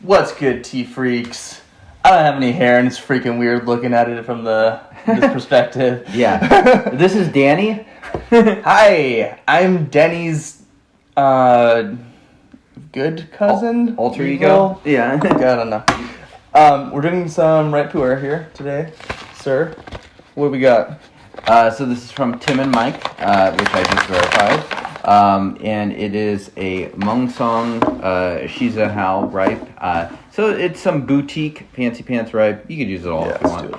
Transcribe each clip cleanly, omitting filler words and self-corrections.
What's good, tea freaks? I don't have any hair, and it's freaking weird looking at it from this perspective. Yeah. This is Danny. Hi, I'm Denny's good cousin? Alter ego? Yeah. I don't know. We're doing some Pu'erh here today, sir. What do we got? So this is from Tim and Mike, which I just verified. And it is a Mengsong Xizi ripe. So it's some boutique fancy pants ripe. You could use it all if you want.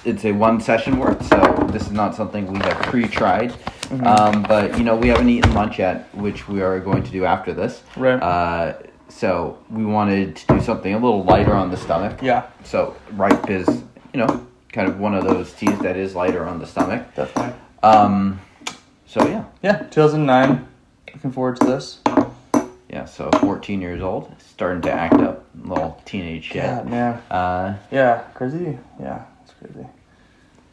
It's a one session worth, so this is not something we have pre-tried. Mm-hmm. But we haven't eaten lunch yet, which we are going to do after this. Right. So we wanted to do something a little lighter on the stomach. Yeah. So ripe is, kind of one of those teas that is lighter on the stomach. Definitely. So yeah. Yeah, 2009. Looking forward to this. Yeah, so 14 years old, starting to act up, little teenage shit. Yeah, man. Yeah, crazy. Yeah, it's crazy.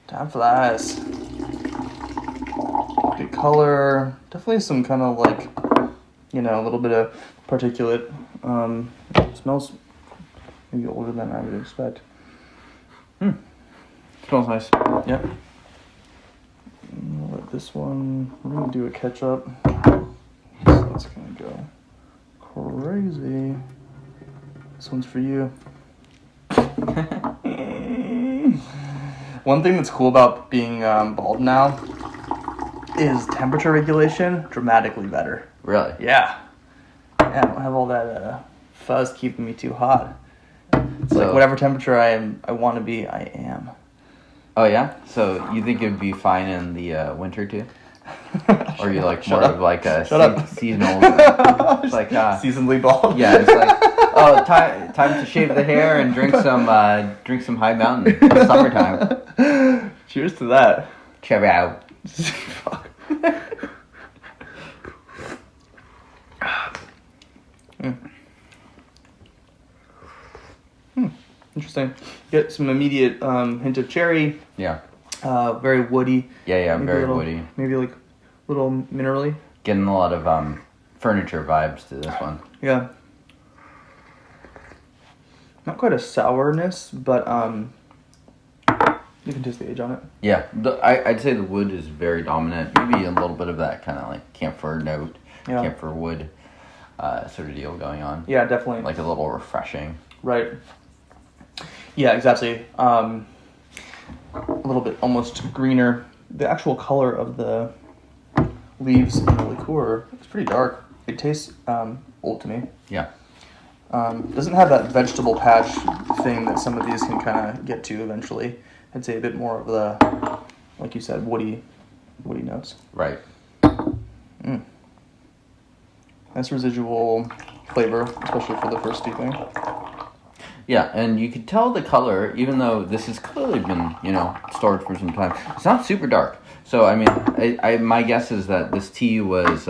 Time flies. Good color. Definitely some kind of like, a little bit of particulate. Smells maybe older than I would expect. Smells nice. Yep. Let this one. We're gonna do a catch up. So it's gonna go crazy. This one's for you. One thing that's cool about being bald now is temperature regulation dramatically better. Really? Yeah. I don't have all that fuzz keeping me too hot. It's like whatever temperature I want to be, I am. Oh yeah? So you think it would be fine in the winter too? Or you like more of like a seasonal? It's like seasonally bald. Yeah, it's like time to shave the hair and drink some High Mountain. It's summertime. Cheers to that. Cheers out. Fuck. Interesting. Get some immediate hint of cherry. Yeah. Very woody. Yeah, very woody. Maybe like a little minerally. Getting a lot of furniture vibes to this one. Yeah. Not quite a sourness, but you can taste the age on it. Yeah, I'd say the wood is very dominant. Maybe a little bit of that kind of like camphor note, camphor wood sort of deal going on. Yeah, definitely. Like a little refreshing. Right. Yeah, exactly. A little bit almost greener. The actual color of the leaves in the liqueur is pretty dark. It tastes old to me. Yeah. Doesn't have that vegetable patch thing that some of these can kind of get to eventually. I'd say a bit more of the, like you said, woody notes. Right. Nice residual flavor, especially for the first steeping. Yeah, and you could tell the color, even though this has clearly been, stored for some time. It's not super dark. So, I mean, my guess is that this tea was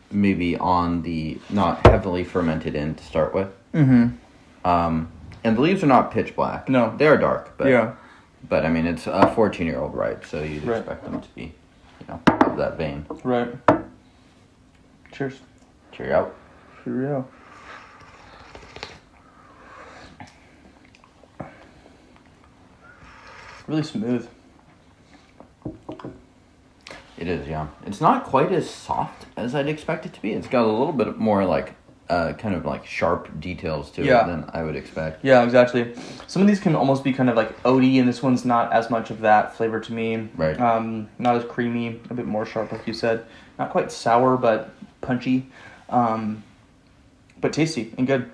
maybe on the not heavily fermented in to start with. Mm-hmm. And the leaves are not pitch black. No. They are dark. But, yeah. But, I mean, it's a 14-year-old ripe, so you'd expect them to be, of that vein. Right. Cheers. Cheerio. Cheerio. Really smooth. It is, yeah. It's not quite as soft as I'd expect it to be. It's got a little bit more like kind of like sharp details to it than I would expect. Yeah, exactly. Some of these can almost be kind of like oaty, and this one's not as much of that flavor to me. Right. Not as creamy, a bit more sharp, like you said. Not quite sour, but punchy. But tasty and good.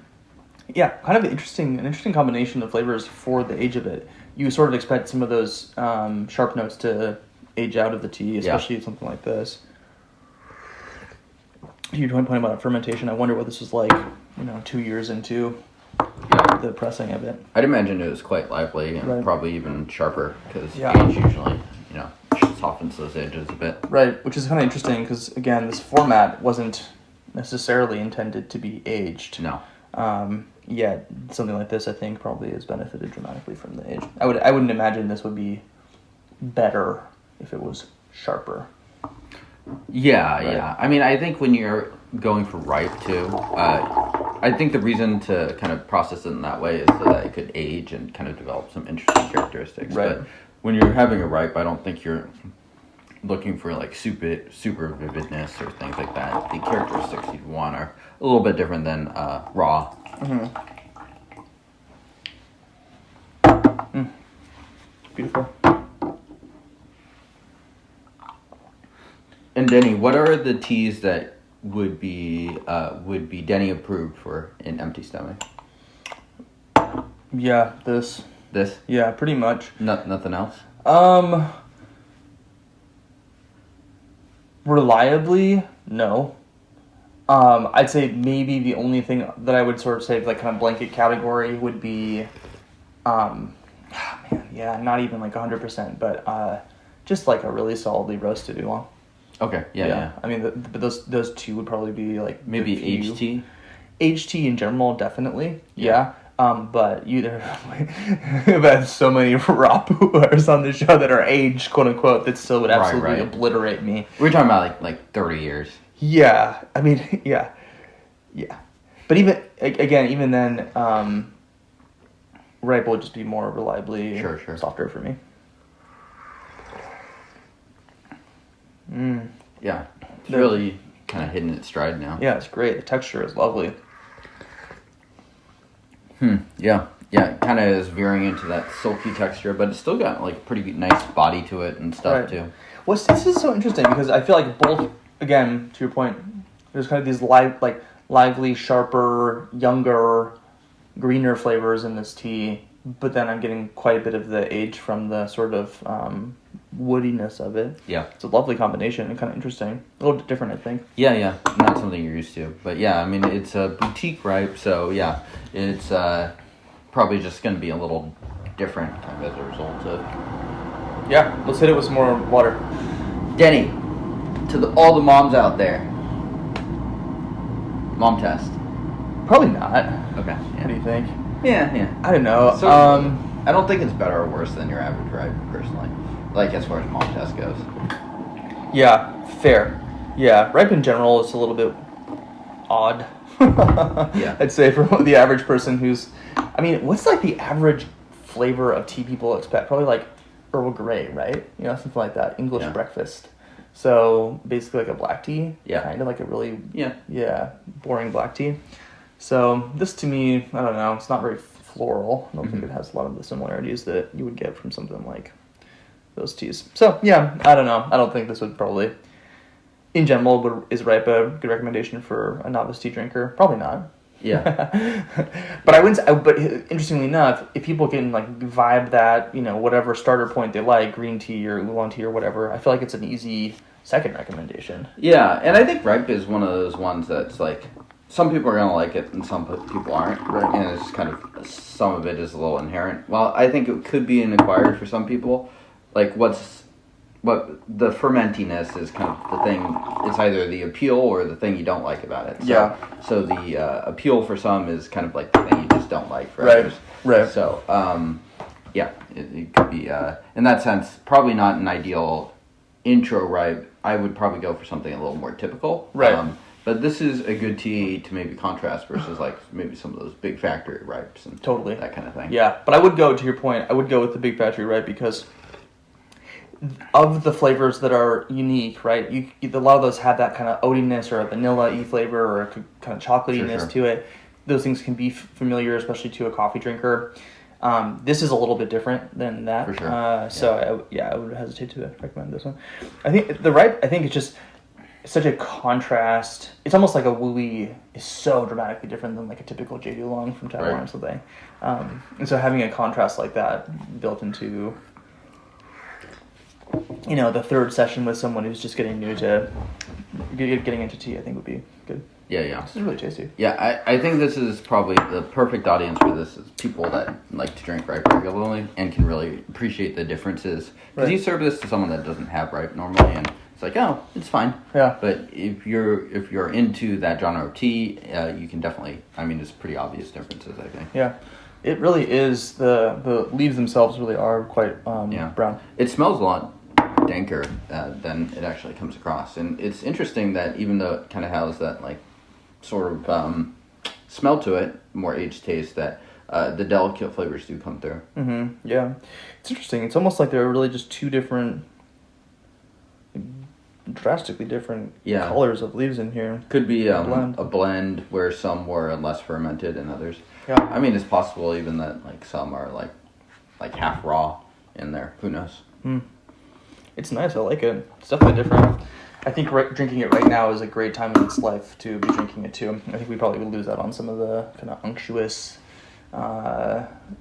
Yeah, kind of an interesting combination of flavors for the age of it. You sort of expect some of those sharp notes to age out of the tea, especially something like this. Your point about fermentation, I wonder what this was like, 2 years into the pressing of it. I'd imagine it was quite lively and probably even sharper because age usually, softens those edges a bit. Right, which is kind of interesting because, again, this format wasn't necessarily intended to be aged. No. Yet something like this, I think, probably has benefited dramatically from the age. I wouldn't imagine this would be better if it was sharper. Yeah, right. Yeah. I mean, I think when you're going for ripe too. I think the reason to kind of process it in that way is so that it could age and kind of develop some interesting characteristics. Right. But when you're having a ripe, I don't think you're looking for like super vividness or things like that. The characteristics you'd want are a little bit different than raw. Beautiful. And Denny, what are the teas that would be Denny approved for an empty stomach? Yeah, this. This? Yeah, pretty much. Nothing else? Reliably, no. I'd say maybe the only thing that I would sort of say like kind of blanket category would be, not even like 100%, but just like a really solidly roasted oolong. Okay, yeah. I mean, but those two would probably be like maybe HT. HT in general, definitely. Yeah. But there have had so many raw Pu'erhs on the show that are aged, quote unquote, that still would absolutely obliterate me. We're talking about like 30 years. Yeah, I mean, yeah. But even then, ripe will just be more reliably softer for me. Yeah, it's really kind of hitting its stride now. Yeah, it's great. The texture is lovely. Yeah, kind of is veering into that silky texture, but it's still got like pretty nice body to it and stuff too. Well, this is so interesting because I feel like both, again, to your point, there's kind of these lively, sharper, younger, greener flavors in this tea, but then I'm getting quite a bit of the age from the sort of woodiness of it. Yeah. It's a lovely combination and kind of interesting. A little bit different, I think. Yeah. Not something you're used to. But yeah, I mean, it's a boutique ripe, so yeah, it's probably just going to be a little different kind of as a result of... Yeah, let's hit it with some more water. Denny, to all the moms out there, mom test. Probably not. Okay. Yeah. What do you think? Yeah. I don't know. So, I don't think it's better or worse than your average ripe, personally. Like, as far as mom test goes. Yeah, fair. Yeah, ripe in general is a little bit odd. Yeah. I'd say for the average person who's... I mean, what's like the average flavor of tea people expect? Probably like Earl Grey, right? You know, something like that. English breakfast. So, basically like a black tea. Yeah. Kind of like a really... Yeah, boring black tea. So, this to me, I don't know, it's not very floral. I don't think it has a lot of the similarities that you would get from something like those teas. So, yeah, I don't know. I don't think this would probably, in general, is ripe a good recommendation for a novice tea drinker? Probably not. Yeah. But I wouldn't say, but interestingly enough, if people can like vibe that, whatever starter point they like, green tea or oolong tea or whatever, I feel like it's an easy second recommendation. Yeah, and I think ripe is one of those ones that's like, some people are going to like it and some people aren't. Right. And it's kind of, some of it is a little inherent. Well, I think it could be an acquired for some people. Like what the fermentiness is kind of the thing. It's either the appeal or the thing you don't like about it. So the appeal for some is kind of like the thing you just don't like for others. Right. So, it could be, in that sense, probably not an ideal intro ripe. I would probably go for something a little more typical. Right. But this is a good tea to maybe contrast versus like maybe some of those big factory ripes and totally that kind of thing. Yeah, but I would go, to your point, I would go with the big factory ripe because of the flavors that are unique, right? A lot of those have that kind of oatiness or a vanilla-y flavor or a kind of chocolatiness to it. Those things can be familiar, especially to a coffee drinker. This is a little bit different than that. For sure. So I would hesitate to recommend this one. I think the ripe, it's just such a contrast. It's almost like a Wooey is so dramatically different than like a typical JD Long from Taiwan or something. And so having a contrast like that built into, the third session with someone who's just getting getting into tea, I think would be good. Yeah. This is really tasty. Yeah, I think this is probably the perfect audience for this is people that like to drink ripe regularly and can really appreciate the differences. Because you serve this to someone that doesn't have ripe normally and it's like, oh, it's fine. Yeah. But if you're into that genre of tea, you can definitely, there's pretty obvious differences, I think. Yeah. It really is, the leaves themselves really are quite brown. It smells a lot danker than it actually comes across. And it's interesting that even though it kind of has that like sort of smell to it, more aged taste, that the delicate flavors do come through. Mm-hmm. Yeah, it's interesting. It's almost like they're really just two different, drastically different colors of leaves in here. Could be a blend where some were less fermented and others. Yeah. I mean, it's possible even that like some are like half raw in there. Who knows? It's nice. I like it. It's definitely different. I think drinking it right now is a great time in its life to be drinking it too. I think we probably would lose out on some of the kind of unctuous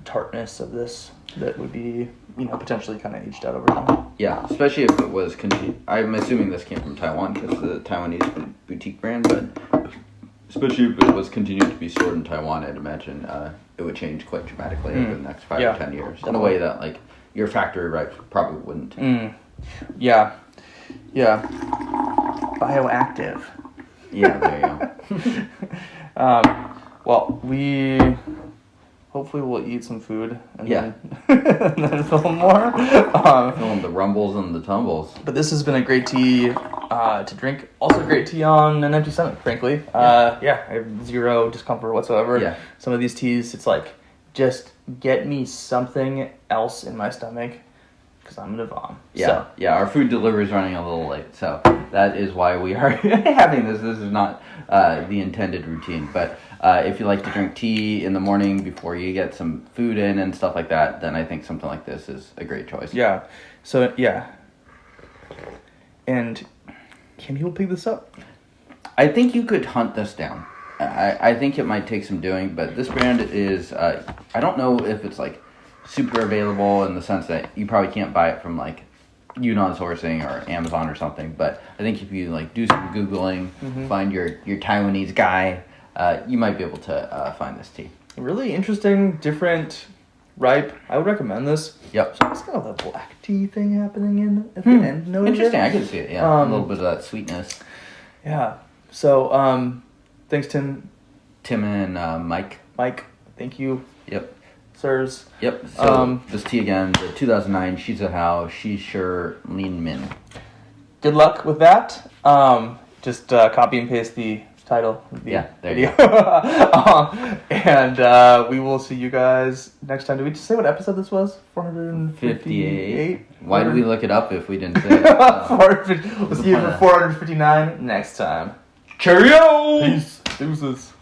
tartness of this that would be, potentially kind of aged out over time. Yeah, especially if it was. I'm assuming this came from Taiwan because the Taiwanese boutique brand, but especially if it was continued to be stored in Taiwan, I'd imagine it would change quite dramatically over the next 5 or 10 years in a way that like your factory ripe probably wouldn't. Yeah. Bioactive. Yeah, there you go. Well, we hopefully we'll eat some food and then film more. Film the rumbles and the tumbles. But this has been a great tea to drink. Also a great tea on an empty stomach, frankly. I have zero discomfort whatsoever. Yeah. Some of these teas, it's like, just get me something else in my stomach, because I'm going to vom. Yeah, our food delivery is running a little late, so that is why we are having this. This is not the intended routine, but if you like to drink tea in the morning before you get some food in and stuff like that, then I think something like this is a great choice. Yeah, so and can people pick this up? I think you could hunt this down. I think it might take some doing, but this brand is, I don't know if it's like super available in the sense that you probably can't buy it from like Yunnan Sourcing or Amazon or something, but I think if you like do some Googling, find your Taiwanese guy, you might be able to find this tea. Really interesting, different, ripe. I would recommend this. Yep. So it's kind of a black tea thing happening at the end. No, interesting. I can see it. Yeah, a little bit of that sweetness. Yeah. So, thanks, Tim. Tim and Mike. Mike, thank you. Yep. Sirs. Yep. So this tea again, the 2009 Xishi Linmen. Good luck with that. Just copy and paste the title of the video. And we will see you guys next time. Did we just say what episode this was? 458? Why did we look it up if we didn't say it? We'll see you for 459 next time. Cheerio! Peace. Deuces.